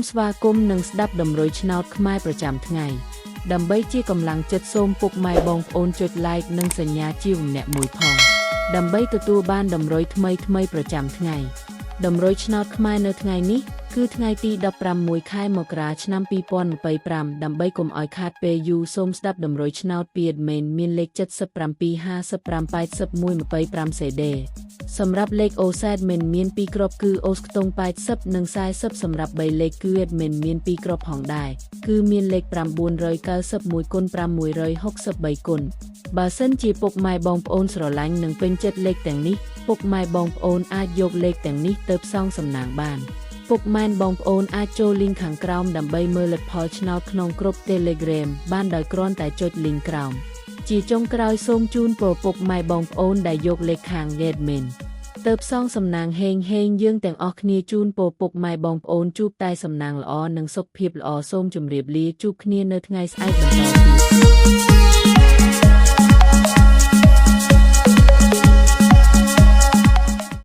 ស្វាគមន៍និងស្ដាប់ដំរុយឆ្នោតខ្មែរប្រចាំថ្ងៃដើម្បីជាកម្លាំងចិត្តសូមពុកម៉ែបងប្អូនចុច like និងសញ្ញាជាម្នាក់មួយផងដើម្បីទទួលបានដំរុយថ្មីប្រចាំថ្ងៃដំរុយឆ្នោតខ្មែរនៅថ្ងៃនេះគឺថ្ងៃទី16ខែមករាឆ្នាំ2025ដើម្បីកុំឲ្យខាតពេលយូរសូមស្ដាប់ដំរុយឆ្នោតពី admin មានលេខ77552125 CD សម្រាប់លេខ OZ admin មាន2គ្រាប់គឺ OZ ខ្ទង់80និង40សម្រាប់3លេខគឺ admin មាន2គ្រាប់ផងដែរគឺមានលេខ991គុណ563គុណបើសិនជាពុកម៉ែបងប្អូនស្រឡាញ់និងពេញចិត្តលេខទាំងនេះពុកម៉ែបងប្អូនអាចយកលេខទាំងនេះទៅផ្សងសំណាងបានពុកម៉ែបងប្អូនអាចចូល link ខាងក្រោមដើម្បីមើលលទ្ធផលឆ្នោតក្នុងក្រុម Telegram បានដោយគ្រាន់តែចុច link ក្រោមជាចុងក្រោយសូមជូនពរពុកម៉ែបងប្អូនដែលយកលេខខាង admin ទៅផ្សងសំណាងហេងយើងទាំងអស់គ្នាជូនពរពុកម៉ែបងប្អូនជួបតែសំណាងល្អនិងសុខភាពល្អសូមជម្រាបលាជួបគ្នានៅថ្ងៃស្អែកបន្តទៀត